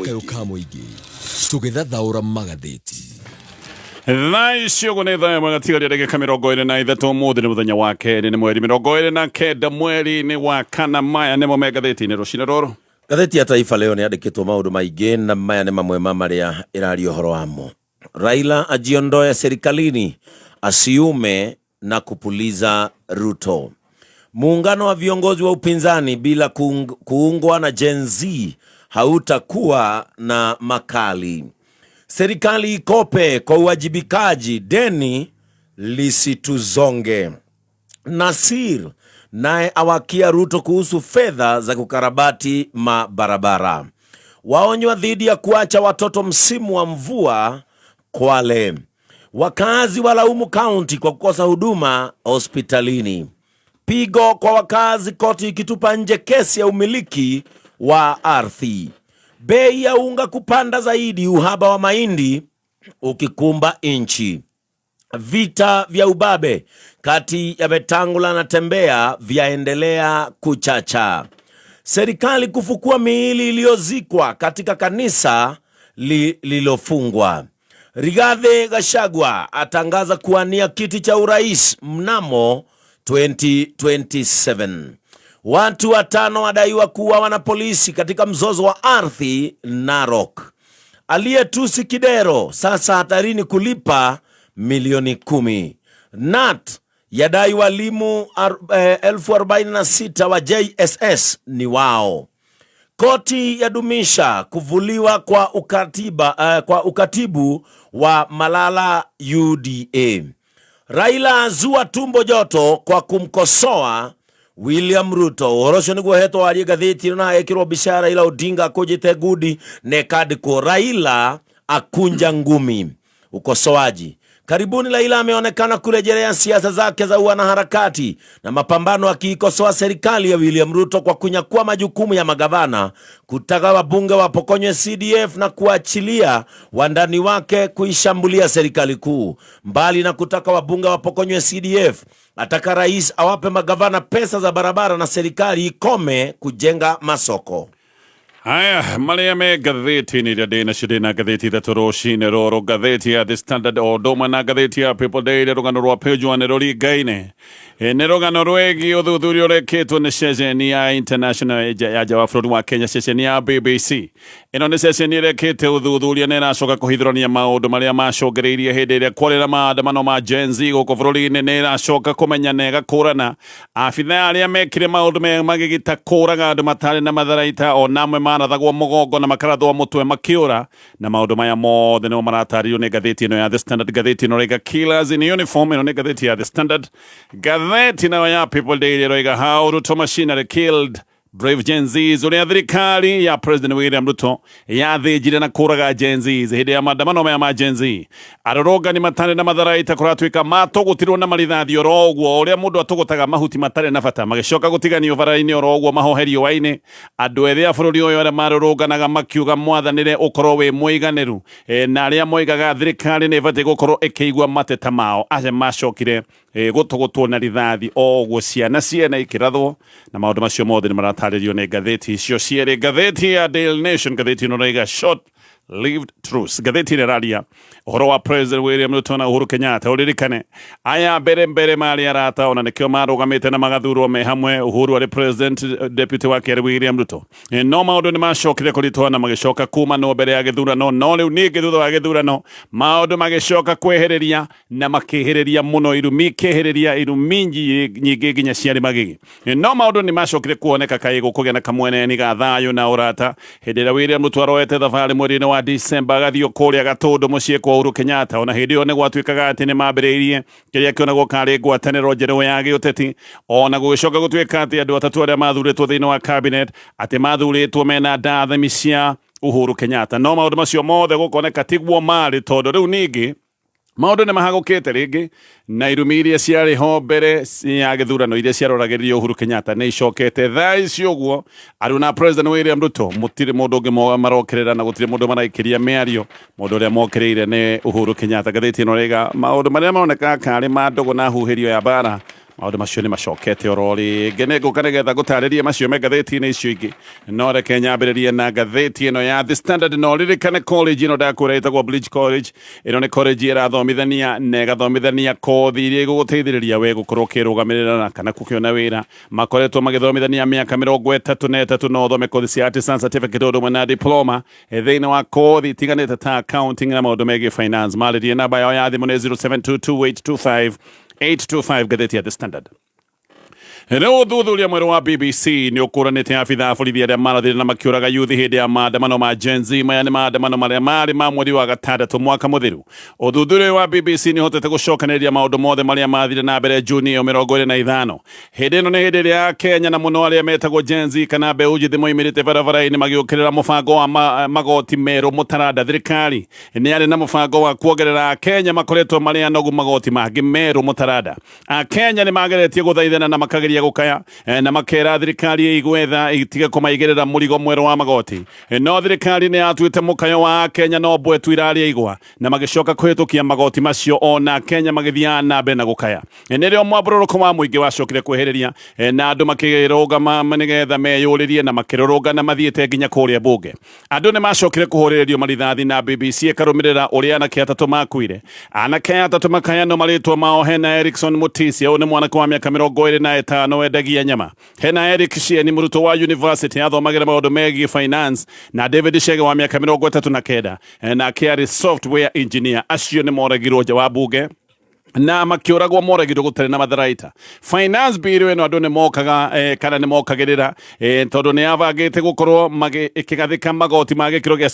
Kayukamoigi tũgĩthathaũra magathĩti. Thaicio gũnetha magatigaria ndagĩka 23 ũmũthĩ nĩ mũthenya wa kerĩ nĩ mweri 29 mweri-inĩ wa kana. Maya nĩmo me ngathĩti-inĩ rũcinĩ rũrũ. Gatheti ya Taifa leo nĩandĩkĩtwo maũndũ maingĩ na maya nĩ mamwe ma marĩa ĩraria ũhoro wamo. Raila ajiondoe serikalini, asiume na kupuliza Ruto. Muungano wa viongozi wa upinzani bila kuungwa na Gen Z hautakuwa na makali. Serikali ikope kwa uwajibikaji, deni lisituzonge. Nasir naye awakia Ruto kuhusu fedha za kukarabati mabarabara. Waonywa dhidi ya kuacha watoto msimu wa mvua Kwale. Wakazi walaumu kaunti kwa kukosa huduma hospitalini. Pigo kwa wakazi, koti ikitupa nje kesi ya umiliki wa ardhi. Bei ya unga kupanda zaidi, uhaba wa mahindi ukikumba inchi. Vita vya ubabe kati ya Wetangula na Tembea vyaendelea kuchacha. Serikali kufukua miili iliyozikwa katika kanisa lililofungwa. Rigathi Gachagua atangaza kuwania kiti cha urais mnamo 2027. Watu 5 wadaiwa kuuawa na polisi katika mzozo wa ardhi Narok. Aliyetusi Kidero sasa hatarini kulipa milioni 10. NAT yadai walimu 46,000 wa JSS ni wao. Koti yadumisha kuvuliwa kwa ukatibu wa Malala UDA. Raila azua tumbo joto kwa kumkosoa William Ruto. Orosho niguo hetwa aria gatheti na ekirwo bishara Raila Odinga kujite gudi nekadiko Raila akunja ngumi. Ukosoaji. Karibuni Raila ameonekana kurejelea siasa zake za wanaharakati na mapambano akiikosoa serikali ya William Ruto kwa kunyakua majukumu ya magavana, kutaka wabunge wapokonywe CDF na kuachilia wandani wake kuishambulia serikali kuu. Mbali na kutaka wabunge wapokonywe CDF, ataka rais awape magavana pesa za barabara na serikali ikome kujenga masoko. Haya, maria me gatheti ni radena shidena gatheti da toroshi ne roro gatheti ya The Standard o doma na gatheti ya People Day ne rogano roa pejo ne rori gaine. Ne rogano roegi udhudhuri oreketo ne shesheni ya International ya Jawafrodu wa Kenya, shesheni ya BBC. Eno ne shesheni rekete udhudhuri ne nashoka kuhidroni ya maodo maria mashogereiria hede kwale na maandamano ma Gen Z gukofroli ne nashoka kumenya nega kurana. Afitha aria mekire maodo me magigita kuraga andu matari na matharaita o namwe thagwa mogongo na makaratho mutwe makiura na maundu maya mothe no maratario ne gatheti no ya The Standard. Gatheti no rega killers in uniform no ne gatheti ya The Standard. Gatheti no ya People Day rega how Ruto machinery killed brave Gen Zs. Ule thirikari ya President William Ruto ya thijire na kuraga Gen Zs hinde ya maandamano ya ma Gen Z. Aroroga ni matane na matharaita kuratwika matogutirwo na marithathi orogwo uria mundu atugutaga mahuti matare na bata magishoka gutiganio bara-ini orogwo mahoherio waine. Andu ethia bururi uyu aria maroroganaga makiuga mwathanire ukorwo wi muiganiru na aria moigaga thirikari ni ibati gukorwo ikigwa mateta mao ace macokire gutugutwo na rithathi ogwo ciana ikirathwo na maundu macio mothe ni maratario ne gatheti cio ciere. Gatheti ya Daily Nation gatheti no rega short lived truth. Gatheti ne raria uhoro wa President William Ruto na Uhuru Kenyatta uririkane aya mbere mari arata ona nikio marugamite na magathurwo me hamwe. Uhuru ari president, deputy wake William Ruto no maundu ni macokire kuritwana magicoka kuma no mbere ya githurano no riu ni githutha wa githurano maundu magicoka kwehereria na makihereria muno irumi kehereria irumi nyingi nginya ciari magigi no maundu ni macokire kuoneka kaigo kugia na kamwene ni gathayo na urata hindira William Ruto aroete thabari mweri wa December gathio kuria gatundu mucie kwa Uhuru Kenyatta ona hindi yo ne gwatwikaga ati ni mambiriirie kiria kionagwo kari ngwataniro njeru ya giuteti ona gugicoka gutwika ati andu atatu aria mathuritwo thiini wa cabinet ati mathuritwo mena ndathemi cia Uhuru Kenyatta no maundu macio mothe gukoneka tigwo mari tondu riu ningi maundu ni mahagukite ringi na irumi iria ciari ho mbere ya githurano iria ciaroragiririo Uhuru Kenyatta ni icokete thaici uguo ari na President William Ruto mutire mundu ungi marokirira na gutire mundu maraikiria miario mundu uria mokireire ni Uhuru Kenyatta. Gatheti no rega maundu maria maroneka kari mandogo na huhirio ya bara maundu macio ni macokete orori ngenego kanegetha gutariria macio me ngatheti-inĩ icio ingĩ no reke nyambĩrĩrie na ngatheti ĩno ya The Standard no ririkane college ĩno ndakũra ĩtagwo Bridge College ĩno nĩ college ĩrathomithania na ĩgathomithania kothi iria igũgũteithĩrĩria we gũkorwo ũkĩrũgamĩrĩra kana gũkĩona wĩra makoretwo magĩthomithania mĩaka 33 no thome kothi cia artisan certificate ũndũ ũmwe na diploma thĩinĩ wa kothi itiganĩte ta accounting na maũndũ megiĩ finance marĩrie namba yao ya thimũ nĩ 0722825825 ngatheti ya The Standard. Rĩu ũthuthuria mwerũ wa BBC nĩ ũkũranĩte abithaa a borithi arĩa marathire na makĩũraga yuthi hĩndĩ ya maandamano ma Gen Z maya nĩ maandamano marĩa marĩ ma mweri wa gatandatũ mwaka mũthiru. Ũthuthuria wa BBC nĩ ũhotete gũcokanĩrĩria maũndũ mothe marĩa mathire na mbere Juni 25. Hĩndĩ ĩno nĩ hĩndĩ ĩrĩa Kenya na mũno arĩa metagwo Gen Z kana mbeũ njĩthĩ moimĩrĩte barabara-inĩ magĩũkĩrĩra mũbango wa magoti merũ mũtaranda. Thirikari nĩ arĩ na mũbango wa kuongerera Kenya makoretwo marĩ anogu magoti mangĩ merũ mũtaranda. Kenya nĩ mageretie gũthaithana na makageria gukaya na makera thirikari igwetha itige kumaigirira murigo mweru wa magoti no thirikari ni atuite mukayo wa Kenya no bwetu iraria igwa na magicoka kuhitukia magoti macio ona Kenya magithia na mbere na gukaya nirio mwabũrũrũko wa muingi wacokire kweheriria na andu makirũgama nigetha meyũrĩrie na makirũrũngana mathiĩte nginya kũrĩa bunge andu ni macokire kuhũrĩrĩrio marithathi na BBC ĩkarũmĩrĩra ũrĩa anake atatũ makuire anake atatũ makaya no marĩtwo mao hena Erickson Mutisia ũyũ nĩ mwanake wa mĩaka 25 no wendagia nyama hena Eric Shie ni mũrutwo wa university athomagĩra maũndũ megiĩ finance na David Chege wa mĩaka 39 na Kiari software engineer acio nĩ moragirwo nja wa bunge na makioragwo moragirwo gũtarĩ na matharaita finance bill ĩno andũ nĩ mokaga kana nĩ mokagĩrĩra tondũ nĩ abangĩte gũkorwo ĩkĩgathĩka magoti ma gĩkĩro gĩa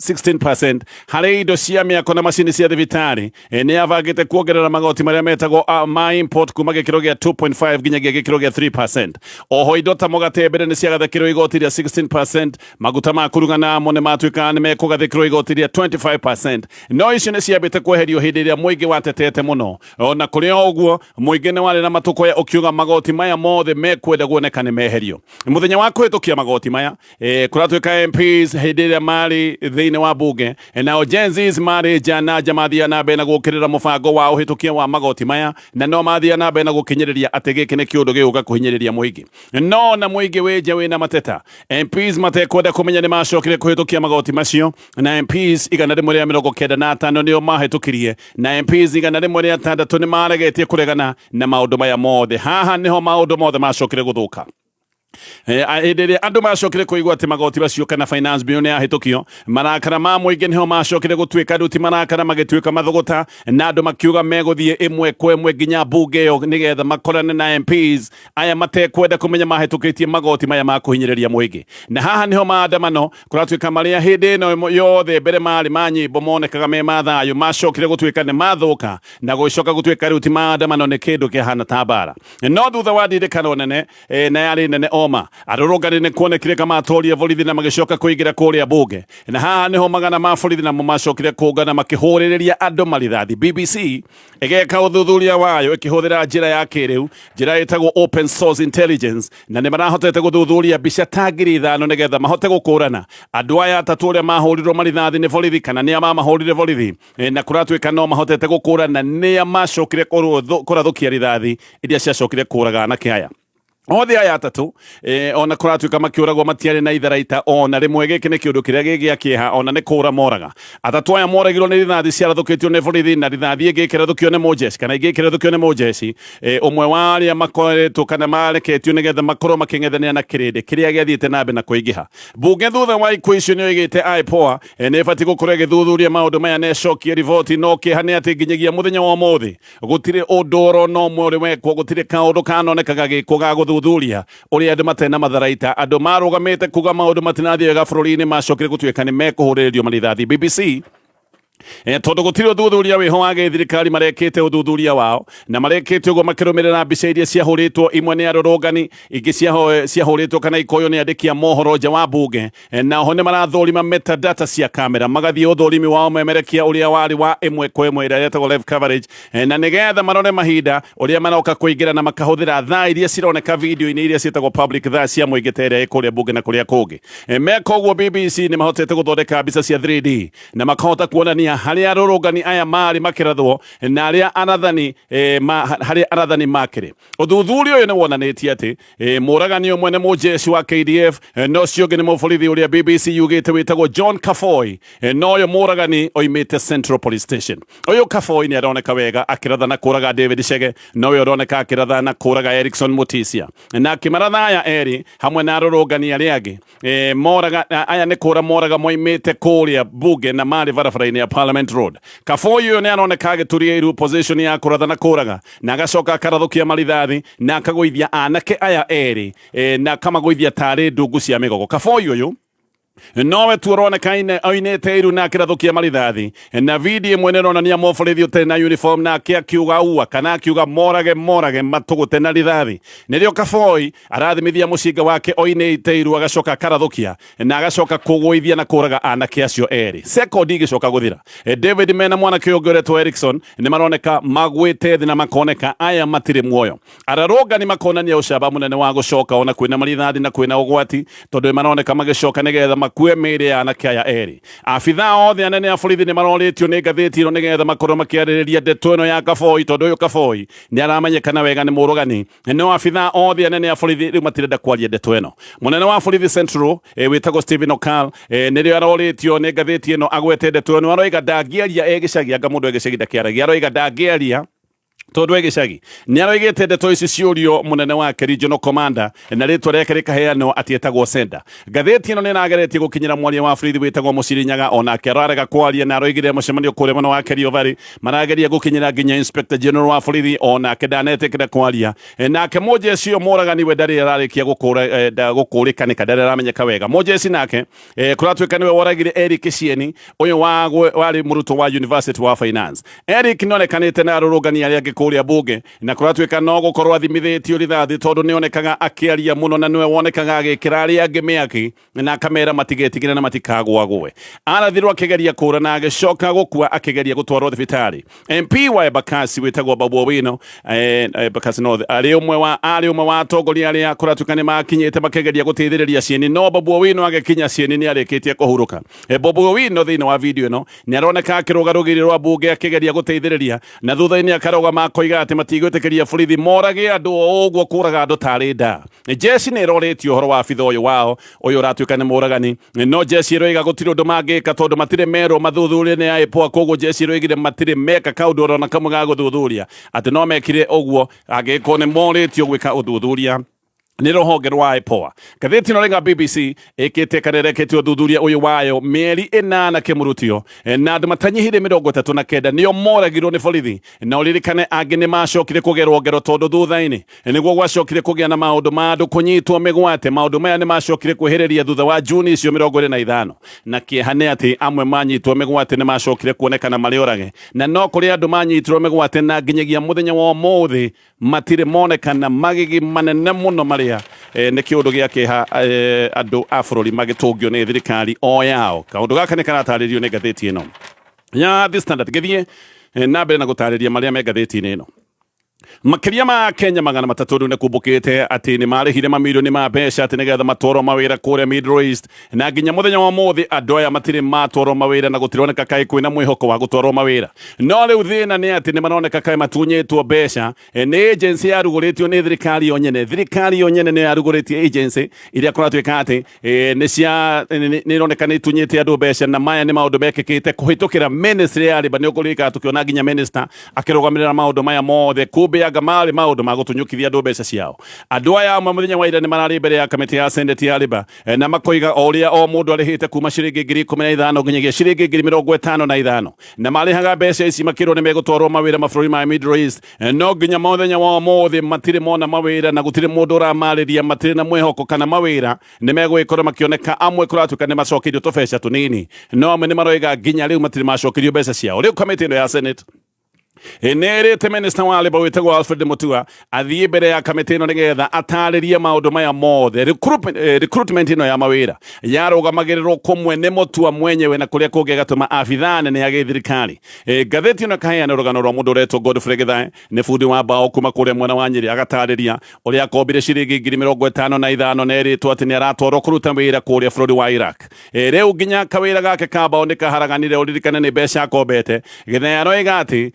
16% harĩ indo cia mĩako na macini cia thibitarĩ nĩ abangĩte kuongerera magoti marĩa metagwo ma import kuma gĩkĩro gĩa 2.5 nginyagia gĩkĩro gĩa 3%. Oho indo ta mũgate mbere nĩ ciagathĩkĩrwo igoti rĩa 16%, maguta ma kuruga namo nĩ matuĩka nĩ mekũgathĩkĩrwo igoti rĩa 25%. No icio nĩ ciambĩte kweherio hĩndĩ ĩrĩa mũingĩ watetete mũno ona kũrĩ ũguo mũingĩ nĩ warĩ na matũkoya ũkiuga magoti maya mothe mekwenda kuoneka nĩ meherio mũthenya wa kũhĩtũkia magoti maya kũratuĩka MPs hĩndĩ ĩrĩa marĩ thĩinĩ wa bunge nao Gen Zs marĩ nja na nja mathia na mbere na gũkĩrĩra mũbango wa ũhĩtũkia wa magoti maya na no mathia na mbere na gũkinyĩrĩria atĩ gĩkĩ nĩ kĩũndũ gĩgũka kũhinyĩrĩria mũingĩ no na mũingĩ wĩ nja wĩna mateta MPs matekwenda kũmenya nĩ macokire kũhĩtũkia magoti macio na MPs igana rĩmwe rĩa 95 nĩo mahĩtũkirie na MPs igana rĩmwe rĩa 6 nĩ maregetie kuregana na maundu maya mothe haha niho maundu mothe macokire guthuka hĩndĩ ĩrĩa andũ macokire kũigua atĩ magoti macio kana finance bill nĩ yahĩtũkio marakara ma mũingĩ niho macokire gũtuĩka ruti marakara magĩtuĩka mathogota na andũ makiuga megũthiĩ ĩmwe kwa ĩmwe nginya bunge ĩyo nĩgetha makorane na MPs aya matekwenda kũmenya mahĩtũkĩtie magoti maya ma kũhinyĩrĩria mũingĩ na haha niho maandamano kũratuĩka marĩa hĩndĩ ĩno yothe mbere marĩ ma nyĩmbo monekaga me mathayũ macokire gũtuĩka nĩ mathũka na gũcoka gũtuĩka ruti maandamano nĩ kĩndũ kĩhana ta mbara no thutha wa ndirikano nene na yarĩ nene arũrũngani nĩ kuonekire kama atoria borithi na magĩcoka kũingĩra kũrĩa bunge na haha niho magana ma borithi namo macokire kũngana makĩhũrĩrĩria andũ marithathi. BBC ĩgeka ũthuthuria wayo ĩkĩhũthĩra njĩra ya kĩrĩu njĩra ĩtagwo open source intelligence na nĩ marahotete gũthuthuria mbica ta 5,000 nĩgetha mahote gũkũrana andũ aya atatũ arĩa mahũrirwo marithathi nĩ borithi kana nĩa mamahũrire borithi na kũratuĩka no mahotete gũkũrana nĩa macokire kũrathũkia rithathi iria ciacokire kũraga anake aya othe aya atatũ ona kũratuĩka makĩũragwo matiarĩ na itharaita ona rĩmwe gĩkĩ nĩ kĩũndũ kĩrĩa gĩ gĩa kĩeha ona nĩ kũra moraga atatũ aya moragirwo nĩ rithathi ciarathũkĩtio nĩ borithi na rithathi ĩngĩ ĩkĩrathũkio nĩ mũjeshi kana ĩngĩ ĩkĩrathũkio nĩ mũjeshi ũmwe wa arĩa makoretwo kana mareketio nĩgetha makorwo makĩng'ethanĩra na kĩrĩndĩ kĩrĩa gĩathiĩte na mbere na kũingĩha bunge thutha wa ikuũ icio nĩ oigĩte IPOA nĩ ĩbatiĩ gũkorwo ĩgĩthuthuria maũndũ maya na ĩcokie riboti no kĩeha nĩ atĩ nginyagia mũthenya wa ũmũthĩ gũtirĩ ũndũ oro no ũmwe ũrĩ wekwo gũtirĩ kaũndũ kanonekaga gĩkwo ga gũthuthuria ũrĩa andũ matena na matharaita andũ marũgamĩte kuga maũndũ matinathiĩ wega bũrũri-inĩ macokire gũtuĩka nĩ mekũhũrĩrĩrio marithathi. BBC tondũ gũtirĩ ũthuthuria wĩho wa gĩthirikari marekĩte ũthuthuria wao na marekĩte ũguo makĩrũmĩrĩra mbica iria ciahũrĩtwo imwe nĩ arũrũngani ingĩ ciahũrĩtwo kana ikoyo nĩ andĩki a mohoro nja wa bunge na oho nĩ marathũrima metadata cia kamera magathiĩ ũthũrimi wao memerekia ũrĩa warĩ wa ĩmwe kwa ĩmwe ĩrĩa yetagwo live coverage na nĩgetha marore mahinda ũrĩa maroka kũingĩra na makahũthĩra thaa iria cironeka video-inĩ iria ciĩtagwo public thaa cia mũingĩ ta ĩrĩa ĩkũrĩa bunge na kũrĩa kũngĩ meka ũguo BBC nĩ mahotete gũthondeka mbica cia 3D na makahota kuonania haria arũrũngani aya marĩ makĩrathwo na arĩa arathani harĩa arathani makĩrĩ. Ũthuthuria ũyũ nĩ wonanĩtie atĩ mũragani ũmwe nĩ mũjeshi wa KDF no ũcio ũngĩ nĩ mũborithi ũrĩa BBC yugĩte wĩtagwo John Kaboy no ũyũ mũragani oimĩte Central Police Station. Ũyũ Kaboy nĩ aroneka wega akĩratha na kũraga David Chege no ũyũ aroneka akĩratha na kũraga Erickson Mutisia na akĩmaratha aya erĩ hamwe na arũrũngani arĩa angĩ moraga aya nĩ kũra moraga moimĩte kũrĩa bunge na marĩ barabara-inĩ ya Parliament Road. Kaboy ũyũ nĩ aroneka agĩturia iru position ya kũratha na kũraga na agacoka akarathũkia marithathi na akagũithia anake aya erĩ na akamagũithia tarĩ ndungu cia mĩgogo. Kaboy ũyũ nowe tu aroneka oinĩte iru na akĩrathũkia marithathi na video ĩmwe nĩ ĩronania mũborithi ũtarĩ na uniform nake akiuga ua kana akiuga morage matũgũte na rithathi. Nĩrĩo Kaboy arathimithia mũcinga wake oinĩte iru agacoka akarathũkia na agacoka kũgũithia na kũraga anake acio erĩ. Sekondi igĩcoka gũthira David mena mwanake ũngĩ ũretwo Erickson nĩ maroneka magwĩte thĩ na makoneka aya matirĩ muoyo. Ararũrũngani makonania ũcamba mũnene wa gũcoka ona kwĩna marithathi na kwĩna ũgwati tondũ maroneka magĩcoka nĩgetha makue mĩĩrĩ ya anake aya erĩ. Abithaa othe anene a borithi nĩ marorĩtio nĩ ngathĩti ĩno nĩgetha makorwo makĩarĩrĩria ndeto ĩno ya Kaboy tondũ ũyũ Kaboy nĩ aramenyekana wega nĩ mũrũgani no abithaa othe anene a borithi rĩu matirenda kwaria ndeto ĩno. Mũnene wa borithi Central wĩtagwo Stephen Okal nĩrĩo arorĩtio nĩ ngathĩti ĩno agwete ndeto ĩno aroiga ndangĩaria gĩcagi anga mũndũ gĩcagi ndakĩaragia aroiga ndangĩaria tondũ gĩcagi nĩ aroigĩte ndeto ici ciũrio mũnene wake regional commander na rĩtwa rĩake rĩkaheanwo atiĩtagwo Senda. Ngathĩti ĩno nĩ ĩrageretie gũkinyĩra mwaria wa borithi wĩtagwo Mũcirinyaga onake ararega kwaria na aroigire mũcemanio kũrĩa mwena wa Kerio Valley marageria gũkinyĩra nginya Inspector General wa borithi onake ndanetĩkĩra kwaria nake mũjeshi ũyũ mũragani we ndarĩ ararĩkia gũkũrĩkanĩka ndarĩ aramenyeka wega. Mũjeshi nake kũratuĩka nĩwe woragire Eric Cieni ũyũ warĩ mũrutwo wa University wa Finance. Eric nĩonekanĩte na arũrũngani arĩa angĩ kũrĩa bunge na kũratuĩka no gũkorwo athimithĩtio rithathi tondũ nĩonekaga akĩaria mũno na nĩwe wonekaga agĩkĩra arĩa angĩ mĩaki na akamera matigetigĩre na matikagwagwe. Arathirwo akĩgeria kũra na agĩcoka gũkua akĩgeria gũtwarwo thibitarĩ. MP wa Embakasi wĩtagwo Babu Owino Embakasi North arĩ ũmwe wa atongoria arĩa kũratuĩka nĩ makinyĩte makĩgeria gũteithĩrĩria Cieni no Babu Owino agĩkinya Cieni nĩ arĩkĩtie kũhurũka. Babu Owino thĩinĩ wa video ĩno nĩ aroneka akĩrũga rũgiri rwa bunge akĩgeria gũteithĩrĩria na thutha-inĩ akarũgama koiga atĩ matigwĩtĩkĩria borithi morage andũ ũguo kũraga andũ tarĩ nda. Jeshi nĩ ĩrorĩtio ũhoro wa abithaa ũyũ wao ũyũ ũratuĩka nĩ mũragani no jeshi ĩroiga gũtirĩ ũndũ mangĩka tondũ matirĩ merwo mathuthurie nĩ IPOA koguo jeshi ĩroigire matirĩ meka kaũndũ ona kamwe ga gũthuthuria atĩ no mekire ũguo angĩkorwo nĩ morĩtio gwĩka ũthuthuria nĩ rũhonge rwa IPOA. Ngathĩti ĩno rĩnga BBC ĩkĩte karereketio ũthuthuria ũyũ wayo mĩeri 8 kĩmũrutio na andũ matanyihire 39 nĩo moragirwo nĩ borithi na ũririkane angĩ nĩ macokire kũgerwo ngero tondũ thutha-inĩ nĩguo gwacokire kũgĩa na maũndũ ma andũ kũnyitwo mĩgwate. Maũndũ maya nĩ macokire kwĩhĩrĩria thutha wa Juni icio 25 na kĩeha nĩ atĩ amwe manyitwo mĩgwate nĩ macokire kuonekana marĩ orage na no kũrĩ andũ manyitirwo mĩgwate na nginyagia mũthenya wa ũmũthĩ matirĩ monekana magigi manene mũno marĩ nĩ kĩũndũ gĩa kĩeha andũ a bũrũri magĩtũngio nĩ thirikari o yao. Kaũndũ gaka nĩ karatarĩrio nĩ ngathĩti ĩno ya The Standard. Gĩthiĩ na mbere na gũtarĩria marĩa me ngathĩti-inĩ ĩno. Makĩria ma Kenya 300 rĩu nĩ kumbũkĩte atĩ nĩ marĩhire mamirioni ma mbeca atĩ nĩgetha matwarwo mawĩra kũrĩa Middle East na nginya mũthenya wa ũmũthĩ andũ aya matirĩ matwarwo mawĩra na gũtironeka kaĩ kwĩna mwĩhoko wa gũtwarwo mawĩra. No rĩu thĩna nĩ atĩ nĩ maroneka kaĩ matunyĩtwo mbeca nĩ agency yarugũrĩtio nĩ thirikari yo nyene. Thirikari yo nyene nĩ yarugũrĩtie agency iria kũratuĩka atĩ nĩ ironeka nĩ itunyĩte andũ mbeca na maya nĩ maũndũ mekĩkĩte kũhĩtũkĩra ministry ya Labour. Nĩ ũkũrĩka tũkĩona nginya minister akĩrũgamĩrĩra maũndũ maya mothe kumbe anga marĩ maũndũ ma gũtunyũkithia andũ mbeca ciao. Andũ aya amwe mũthenya wa ira nĩ mararĩ mbere ya kamĩtĩ ya Senate ya Labour na makoiga o ũrĩa o mũndũ arĩhĩte kuma ciringi 15,000 nginyagia ciringi 55,000 na marĩhaga mbeca ici makĩrwo nĩ megũtwarwo mawĩra mabũrũri ma Middle East no nginya mũthenya wa ũmũthĩ matirĩ mona mawĩra na gũtirĩ mũndũ ũramarĩria matirĩ na mwĩhoko kana mawĩra nĩ megũgĩkorwo makĩoneka. Amwe kũratuĩka nĩ macokerio tũbeca tũnini no amwe nĩ maroiga nginya rĩu matirĩ macokerio mbeca ciao. Rĩu kamĩtĩ ĩno ya Senate Nerete minister wa Labour witagwo Alfred Mutua athie mbere ya kamiti ino nigetha ataririe maundu maya mothe recruitment ino ya mawira yarugamagirirwo kumwe ni Mutua mwenyewe na kuria kungi gatuma Abithaa nene ya githirikari. Gatheti ino kaheana rugano rwa mundu uretwo Godfrey Githae ni fundi wa bao kuma kuria mwena wa Nyeri agatariria uria akombire ciringi 55,000 na eritwo ati ni aratwarwo kuruta wira kuria bururi wa Iraq. Riu nginya kawira gake ka bao ni kaharaganire uririkane ni mbeca akombete. Githae aroiga ati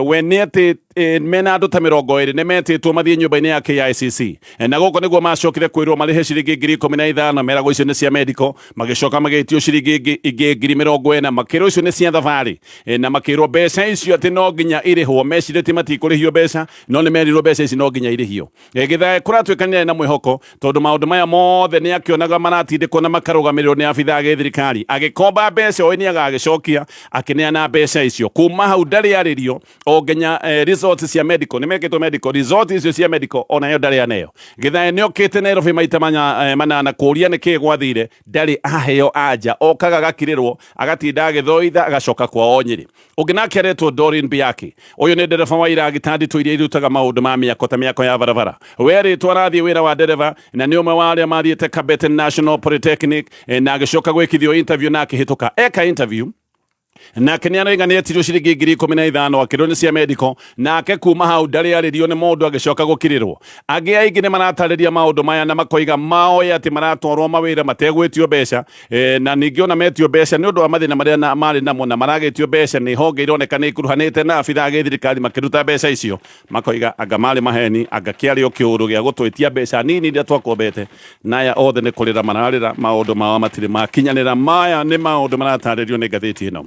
wenete mena andu ta 20 ne metitwo mathie nyumba-ini ya KICC na goko niguo macokire kwirwo marihe ciringi 15,000 merago icio ni cia medical magicoka magitio ciringi 40,000 makiro icio ni cia thavari na makiro mbeca icio ati no nginya irihwo mecire ti matikurihio mbeca no ni merirwo mbeca ici no nginya irihio. Githae kuratwikanire na mwihoko tondu maundu maya mothe ni akionaga maratindikwo na makarugamirwo ni Abithaa githirikari agikomba mbeca o ni agagicokia akineana mbeca icio kuma hau ndari aririo o nginya results cia medical nimeketwo medical results icio cia medical ona yo ndari aneyo. Githae ni okite Nairobi maita manana kuria niki gwathire ndari aheo anja okaga gakirirwo agatinda agithoitha agacoka kwa Onyeri. Unginake aretwo Doreen Biaki uyu ni ndereba wa iragitandi twiria irutaga maundu ma miako ta miako ya barabara weri twarathie wira wa ndereba na ni umwe wa aria mathiete Kabete National Polytechnic na agicoka gwikithio interview na akihituka eka interview nake niaraiga ni etirio ciringi 15,000 akirwo ni cia medical nake kuma hau ndari aririo ni mundu agicoka gukirirwo. Angi aingi ni maratariria maundu maya na makoiga maoya ati maratwarwo mawira mategwitio mbeca na ningi ona metio mbeca ni undu wa mathina maria mari namo na maragitio mbeca ni honge ironeka ni ikuruhanite na Abithaa githirikari makiruta mbeca icio makoiga anga mari maheni anga kiario kiuru gia gutwitia mbeca nini iria twakombete naya othe ni kurira mararira maundu mao matiri makinyanira maya ni maundu marataririo ni gatheti ino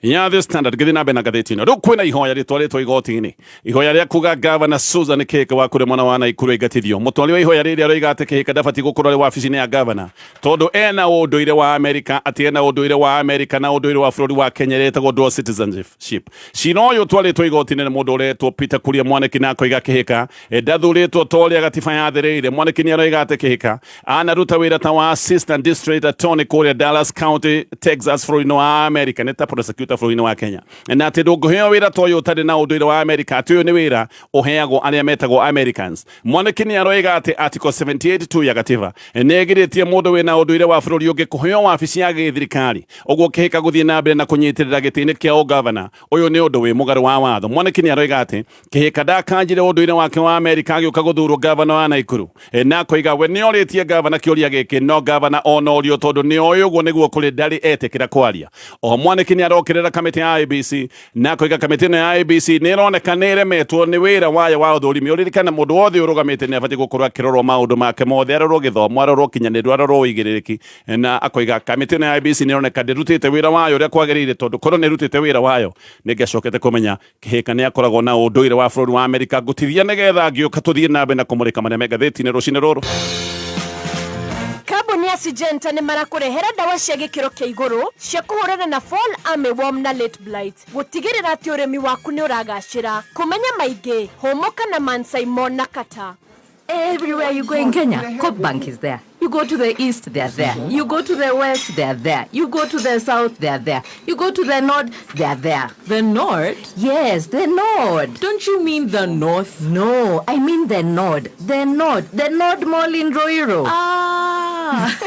ya The Standard. Githina bena gatheti ino riu kwina ihoya ritwaritwo igoti-ini ihoya ria kuga Governor Susan Kihika wa kuria mwana wa Naikuru igatithio. Mutwari wa ihoya riri aroiga ati Kihika ndabati gukorwo ri wabici-ini ya Governor tondu ena unduire wa America ati ena unduire wa America na unduire wa bururi wa Kenya retagwo dual citizenship. Cino uyu twaritwo igoti-ini ni mundu uretwo Peter Kuria Mwaniki na akoiga Kihika ndathuritwo toria gatiba yathirire. Mwaniki ni aroiga ati Kihika anaruta wira ta wa Assistant District Attorney kuria Dallas County, Texas bururi wa America neta prosecutor bururi wa Kenya na ati ndunguheo wira toyo utari na unduire wa America ati uyu ni wira uheagwo aria metagwo Americans. Mwaniki ni aroiga ati article 78 ya gatiba negiritie mundu wina unduire wa bururi ungi kuheo wabici ya githirikari uguo Kihika guthie na mbere na kunyitirira gitini kia governor uyu ni undu wi mugaru wa watho. Mwaniki ni aroiga ati Kihika ndakanjire unduire wake wa America agiuka guthurwo governor wa Naikuru na koiga we ni oritie governor kiuria giki no governor onorio tondu ni uyu guo niguo kuri ndari etikira kwaria. O Mwaniki ni arokirira kamiti ya IBC na koiga kamiti ya IBC ni ironeka ni iremetwo ni wira wayo wa uthurimi uririkana mundu wothe urugamite ni abati gukorwo akirorwo maundu make mothe arorwo githomo arorwo kinyaniru arorwo uigiririki na akoiga kamiti ya IBC ni ironeka ndirutite wira wayo uria kwagirire tondu korwo ni rutite wira wayo ningecokete kumenya Kihika ni akoragwo na unduire wa bururi wa America ngutithia nigetha ngiuka tuthie na mbere na kumurika maria me gatheti-ini rucini ruru. Kambuni ya Syngenta ni marakurehera dawa cia gikiro kia iguru cia kuhurana na fall armyworm na late blight gutigirira ati urimi waku ni uragacira. Kumenya maingi homoka na Mansaimo na Kata. Everywhere you go in Kenya, Coop Bank is there. You go to the east, they are there. You go to the west, they are there. You go to the south, they are there. You go to the north, they are there. The north? Yes, the north. Don't you mean the north? No, I mean the nod. The nod. The nod mall in Roiro. Ah.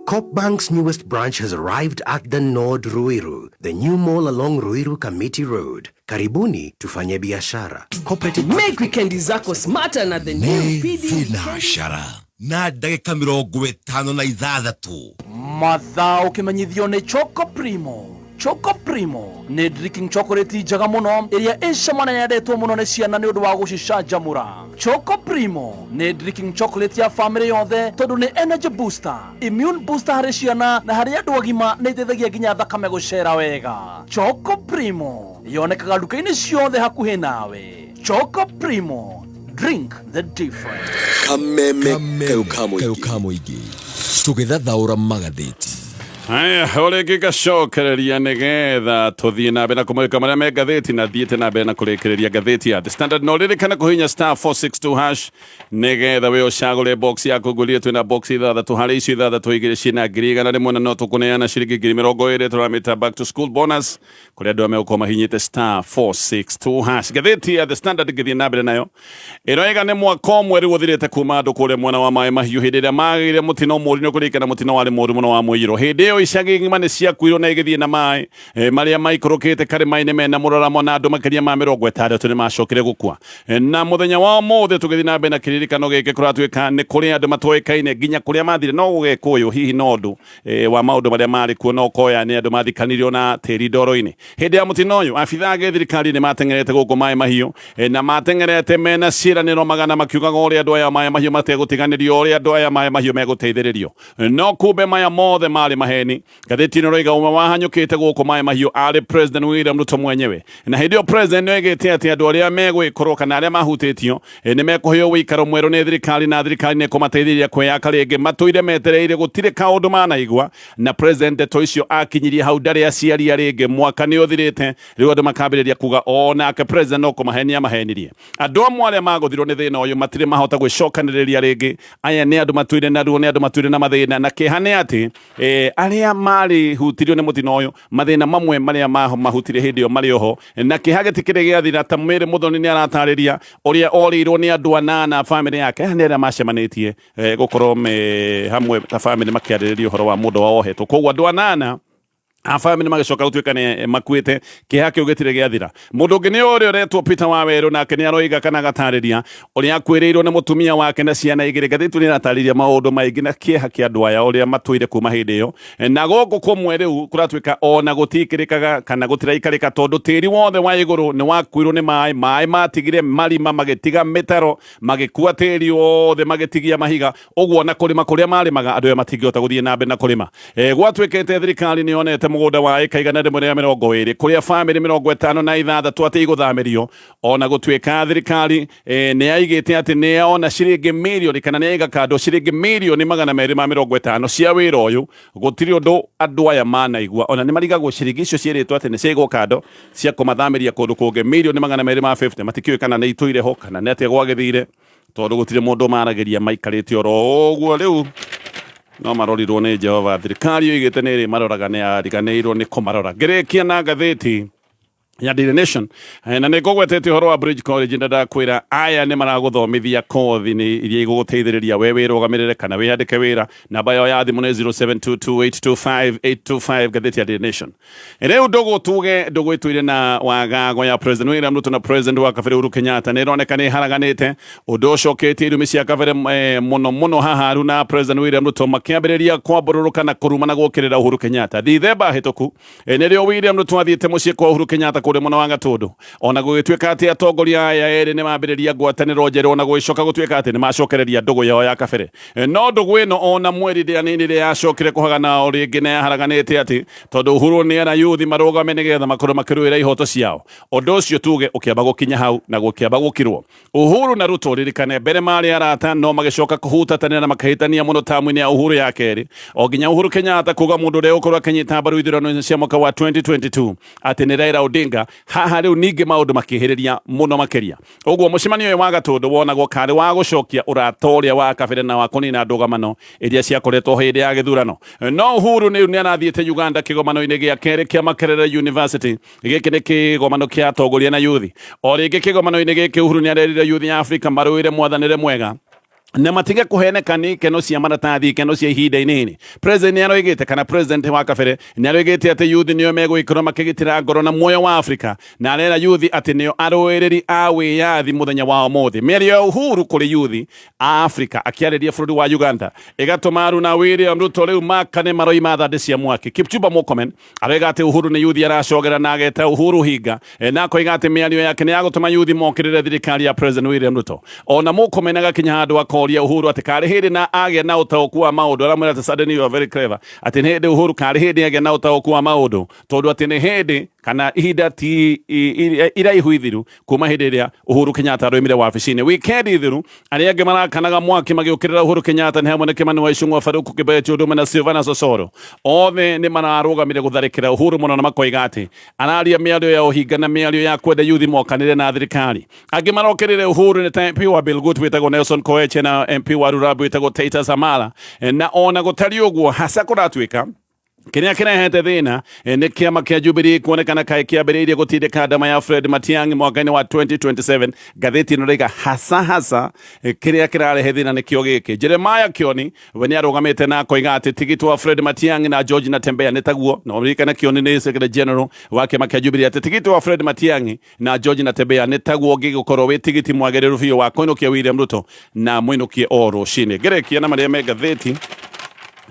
Coop Bank's newest branch has arrived at the Nod Ruiru, the new mall along Ruiru Committee Road. Karibuni tufanye biashara. Cooperative. Make weekendi zako smarter na the new PD. Biashara na ndagika 56 mathaa ukimenyithio ni Choco Primo. Choco Primo ni drinking chocolate njega muno iria icamana yendetwo muno ni ciana ni undu wa gucicanjamura. Choco Primo ni drinking chocolate ya family yothe tondu ni energy booster, immune booster hari ciana na hari andu agima ni iteithagia nginya thakame gucera wega. Choco Primo yonekaga duka-ini ciothe hakuhi nawe. Choco Primo, drink the difference. kameme kayo kamuigi tugithathaura magatheti Haya, ole gigacokereria nigetha tuthie na mbere na kumurika maria me ngathĩti na thiĩte na mbere na kũrĩkĩrĩria ngathĩti ya The Standard no ririkana kũhinya *462# nigetha we ũcagũre box yaku ngũrie twĩna box ithathatũ harĩ icio ithathatũ igĩrĩ ciĩna ngiri igana rĩmwe na no tũkũneana ciringi ngiri mĩrongo ĩrĩ tũramĩta back to school bonus kũrĩa andũ megũkorwo mahinyĩte *462# ngathĩti ya The Standard ngĩthiĩ na mbere nayo ĩroiga nĩ mwaka ũmwe rĩu ũthirĩte kuma andũ kũrĩa mwena wa Maĩ Mahiũ hĩndĩ ĩrĩa magĩire mũtino mũũru kũririkana mũtino warĩ mũũru mũno wa mũiyũro hĩndĩ ĩyo icagi ng'ima nĩ ciakuirwo na igĩthiĩ na maĩ marĩa maikũrũkĩte karĩma-inĩ mena mũraramo na andũ makĩria ma 60 nĩ macokire gũkua na mũthenya wa ũmũthĩ tũgĩthiĩ na mbere na kĩririkano gĩkĩ kũratuĩka nĩ kũrĩ andũ matoĩkaine nginya kũrĩa mathire no gũgĩkũyũ hihi no ũndũ wa maũndũ marĩa marĩ kuo no koya nĩ andũ mathikanirio na tĩri ndoro-inĩ hĩndĩ ya mũtino ũyũ abithaa gĩ thirikari nĩ matengerete gũkũ Maĩ Mahiũ na matengerete mena ciĩranĩro magana makiugaga ũrĩa andũ aya Maĩ Mahiũ mategũtiganĩrio ũrĩa andũ aya Maĩ Mahiũ megũteithĩrĩrio no kumbe maya mothe marĩ maheni ngathĩti ĩno roiga ũmwe wahanyũkĩte gũkũ Maĩ Mahiũ arĩ President William Ruto mwenyewe na hĩndĩ ĩyo President nĩoigĩte atĩ andũ arĩa megwĩkorwo kana arĩa mahutĩtio nĩ mekũheo ũikaro mwerũ nĩ thirikari na thirikari nĩ kũmateithĩrĩria kwĩyaka rĩngĩ matũire metereire gũtirĩ kaũndũ manaigua na President ndeto icio akinyirie hau ndarĩ aciaria rĩngĩ mwaka nĩ ũthirĩte rĩu andũ makambĩrĩria kuga onake President no kũmahenia mahenirie andũ amwe arĩa magũthirwo nĩ thĩna ũyũ matirĩ mahota gwĩcokanĩrĩria rĩngĩ aya nĩ andũ matuire na ruo nĩ andũ matuire na mathĩna na kĩeha nĩ atĩ arĩa marĩ hutirio nĩ mũtino ũyũ mathĩna mamwe marĩa mahutirie hĩndĩ ĩyo marĩ oho na kĩeha gĩtikĩrĩ gĩathira ta Mary Muthoni nĩ aratarĩria ũrĩa orĩirwo nĩ andũ anana bamĩrĩ yake nĩ arĩa macemanĩtie gũkorwo me hamwe ta bamĩrĩ makĩarĩrĩria ũhoro wa mũndũ wao ohetwo koguo andũ anana family magĩcoka gũtuĩka nĩ makuĩte kĩeha kĩu gĩtirĩ gĩathira mũndũ ũngĩ nĩ ũrĩa ũretwo Peter Waweru nake nĩ aroiga kana gatarĩria ũrĩa akuĩrĩirwo nĩ mũtumia wake na ciana igĩrĩ ngathĩti nĩ ĩratarĩria maũndũ maingĩ na kĩeha kĩa andũ aya ũrĩa matũire kuma hĩndĩ ĩyo na gũkũ kũmwe rĩu kũratuĩka ona gũtikĩrĩkaga kana gũtiraikarĩka tondũ tĩri wothe wa igũrũ nĩ wakuirwo nĩ maĩ matigire marima magĩtiga mĩtaro magĩkua tĩri wothe magĩtigia mahiga ũguo na kũrĩma kũrĩa marĩmaga andũ aya matingĩhota gũthiĩ na mbere na kũrĩma gwatuĩkĩte thirikari nĩ yonete mũgũnda wa ĩka igana rĩmwe rĩa 20 kũrĩa bamĩrĩ 56 atĩ igũthamĩrio ona gũtuĩka thirikari nĩ yaigĩte atĩ nĩ yona ciringi mirioni kana nĩ yaiga kando ciringi mirioni 250 cia wĩra ũyũ gũtirĩ ũndũ andũ aya manaigua ona nĩ marigagwo ciringi icio ciĩrĩtwo atĩ nĩ ciaigwo kando cia kũmathamĩria kũndũ kũngĩ mirioni 250 matikĩũĩ kana nĩ itũire ho kana nĩ atĩa gwagĩthire tondũ gũtirĩ mũndũ maragĩria maikarĩte oro ũguo rĩu no marorirwo nĩ Jehova thirikari yoigĩte nĩ ĩrĩ maroraga nĩ yariganĩirwo nĩ kũmarora ngĩrĩkia na ngathĩti ya Daily Nation na nĩ ngũgwetete ũhoro wa Bridge College na ndakwĩra aya nĩ maragũthomithia kothi iria igũgũteithĩrĩria we wĩrũgamĩrĩre kana wĩandĩke wĩra namba yao ya thimũ nĩ 0722825825 ngathĩti ya Daily Nation rĩu ndũgwĩtũire na wagago ya President William Ruto na President wa kabere Uhuru Kenyatta nĩ ĩroneka nĩ haraganĩte ũndũ ũcoketie irumi cia kabere mũno haharu na President William Ruto makĩambĩrĩria kwambũrũrũka na kũruma na gũkĩrĩra Uhuru Kenyatta Dithemba hĩtũku nĩrĩo William Ruto athiĩte mũciĩ kwa Uhuru Kenyatta kũrĩ mwena wa Gatũndũ ona gũgĩtuĩka atĩ atongoria aya erĩ nĩ mambĩrĩria ngwatanĩro njerũ ona gũgĩcoka gũtuĩka atĩ nĩ macokereria ndũgũ yao ya kabere no ndũgũ ĩno ona mweri rĩa nini rĩa yacokire kũhagana o rĩngĩ na yaharaganĩte atĩ tondũ Uhuru nĩ era yuthi marũgame nĩgetha makorwo makĩrũĩra ihoto ciao ũndũ ũcio tuge ũkĩamba gũkinya hau na gũkĩamba gũkirwo Uhuru na Ruto ririkane mbere marĩ arata no magĩcoka kũhutatanĩra na makahĩtania mũno tamu-inĩ ya Uhuru ya kerĩ o nginya Uhuru Kenyatta kuga mũndũ ũrĩa ũkorwo akĩnyita mbaru ithurano cia mwaka wa 2022 atĩ nĩ Raila Odinga haha rĩu ningĩ maũndũ makĩhĩrĩria mũno makĩria ũguo mũcemanio ũyũ wa Gatũndũ wonagwo karĩ wa gũcokia ũrata ũrĩa wa kabere na wa kũnina ndũgamano iria ciakoretwo hĩndĩ ya gĩthurano no Uhuru nĩ arathiĩte Uganda kĩgomano-inĩ gĩa kerĩ kĩa Makerere University gĩkĩ nĩ kĩgomano kĩa atongoria na yuthi o rĩngĩ kĩgomano-inĩ gĩkĩ Uhuru nĩ arerire yuthi ya Afrika marũĩre mwathanĩre mwega na matige kũheneka nĩ ikeno cia maratathi ikeno cia ihinda inini President nĩ aroigĩte kana President wa kabere nĩ aroigĩte atĩ yuthi nĩo megũikorwo makĩgitĩra ngoro na muoyo wa Afrika na arera yuthi atĩ nĩo arũĩrĩri a wĩyathi mũthenya wa ũmũthĩ mĩario ya Uhuru kũrĩ yuthi a Afrika akĩarĩria bũrũri wa Uganda ĩgatũma Aruna William Ruto rĩu makane maroima thandĩ cia mwaki Kipchumba Murkomen aroiga atĩ Uhuru nĩ yuthi aracogera na ageta Uhuru hinga na akoiga atĩ mĩario yake nĩ yagũtũma yuthi mokĩrĩre thirikari ya President William Ruto ona Murkomen agakinya handũ akoria Uhuru atĩ karĩ hĩndĩ na agĩa na ũtaũku wa maũndũ aramwĩra atĩ suddenly you are very clever atĩ nĩ hĩndĩ Uhuru karĩ hĩndĩ agĩa na ũtaũku wa maũndũ tondũ atĩ nĩ hĩndĩ kana ihinda ti iraihu ithiru kuma hindi iria Uhuru Kenyatta roimire wabici-inĩ weekend ithiru aria angĩ marakanaga mwaki magiũkĩrĩra Uhuru Kenyatta nĩ hamwe na Kimani wa Ichung'wa, Faruku Kibet, ũndũmwe na Silvana Sosoro, othe nĩ mararũgamire gũtharĩkĩra Uhuru mũno na makoiga atĩ araria mĩario ya ũhinga na mĩario ya kwenda yuthi mokanĩre na thirikari. Angĩ marokĩrĩre Uhuru nĩ ta MP wa Bilgut wĩtagwo Nelson Koech na MP wa Rurabu wĩtagwo Titus Amala, na ona gũtariĩ ũguo hasa kũratuĩka kiria kirehete thina nĩ kĩama kĩa Jubilee kuonekana kaĩ kĩambĩrĩirie gũtindĩka ndama ya Fred Matiang'i mwaka-inĩ wa 2027. Ngathĩti ĩno raiga hasa kiria kĩrarehe thina nĩkĩo gĩkĩ. Jeremiah Kioni we nĩ arũgamĩte na akoiga atĩ tigiti wa Fred Matiang'i na George Natembeya nĩ taguo, na ũririkane Kioni nĩ Secretary General wa kĩama kĩa Jubilee, atĩ tigiti wa Fred Matiang'i na George Natembeya nĩ taguo ũngĩgũkorwo wĩ tigiti mwagĩrĩru biũ wa kũinũkia William Ruto na mũinũkie o rũcinĩ. Ngerekia na marĩa me ngathĩti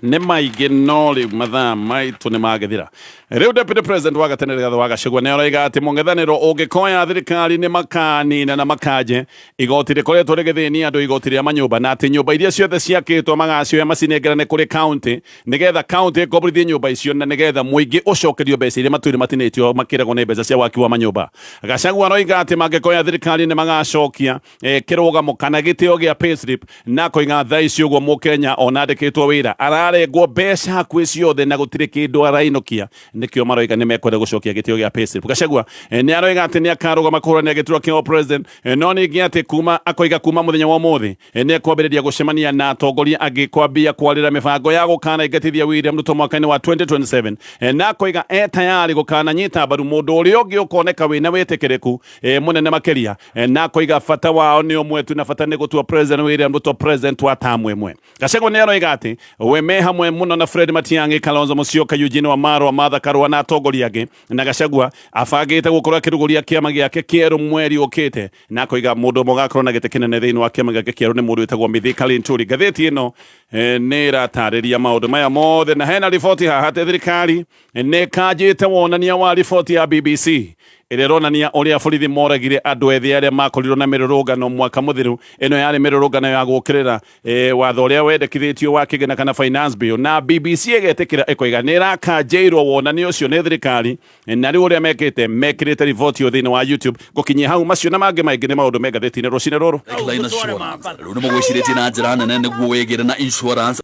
nĩ maingĩ no rĩu mathaa maitũ nĩ magethira. Rĩu Deputy President wa gatene Rigathĩ wa Gachagua nĩ arauga atĩ mũng'ethanĩro ũngĩkoya thirikari nĩ makanina na makanje igoti rĩkoretwo rĩgĩthĩnia andũ igoti rĩa manyũmba, na atĩ nyũmba iria ciothe ciakĩtwo magacioya macinengerane kũrĩ county nĩgetha county ĩkomborithie nyũmba icio na nĩgetha mũingĩ ũcokerio mbeca iria matũire matinĩtio makĩragwo nĩ mbeca cia waki wa manyũmba. Gachagua aroiga atĩ mangĩkoya thirikari nĩ magacokia kĩrũgamo kana gĩtĩo gĩa payslip, na koiga thaa ici ũguo mũkenya ona andĩkĩtwo wĩra ararengwo mbeca hakuhĩ ciothe na gũtirĩ kĩndũ arainũkia, nĩkĩo maroiga nĩ mekwenda gũcokia gĩtĩo gĩa payslip. Gachagua nĩ aroiga atĩ nĩ akarũgama kũhũrania gĩturwa kĩa president, no ningĩ atĩ akoiga kuma mũthenya wa ũmũthĩ nĩ ekwambĩrĩria gũcemania na atongoria angĩ kwambia kwarĩra mĩbango ya gũkana ingatithia William Ruto mwaka-inĩ wa 2027, na akoiga tayari gũkana nyita mbaru mũndũ ũrĩa ũngĩ ũkoneka wĩna wĩtĩkĩrĩku mũnene makĩria, na akoiga bata wao nĩ ũmwe tu na bata nĩ gũtua President William Ruto president wa tamu ĩmwe. Gachagua nĩ aroiga atĩ we me hamwe mũno na Fred Matiang'i, Kalonzo Musyoka, Eugene Wamalwa, Martha Karua na atongoria angĩ, na Gachagua abangĩte gũkorwo akĩrũgũria kĩama gĩake kĩerũ mweri ũkĩte, na akoiga mũndũ ũmwe ũgakorwo na gĩtĩ kĩnene thĩinĩ wa kĩama gĩake kĩerũ nĩ mũndũ wĩtagwo Mithika Linturi. Ngathĩti ĩno nĩ ĩratarĩria maũndũ maya mothe, na hena riboti haha atĩ thirikari nĩ kanjĩte wonania wa riboti ya BBC ĩrĩa ĩronania ũrĩa borithi moragire andũ ethĩ arĩa makorirwo na mĩrũrũngano mwaka mũthiru. Ĩno yarĩ mĩrũrũngano ya gũkĩrĩra watho ũrĩa wendekithĩtio wa kĩgĩna kana finance bill, na BBC ĩgetĩkĩra ĩkoiga nĩ ĩrakanjĩirwo wonania ũcio nĩ thirikari, na rĩu ũrĩa mekĩrĩte riboti thĩinĩ wa YouTube. Gũkinyia hau macio na mangĩ maingĩ nĩ maũndũ me ngathĩti-inĩ rũcinĩ rũrũ. Rĩu nĩ mũgwĩcirĩtie na njĩra nene nĩguo wĩgĩre na insurance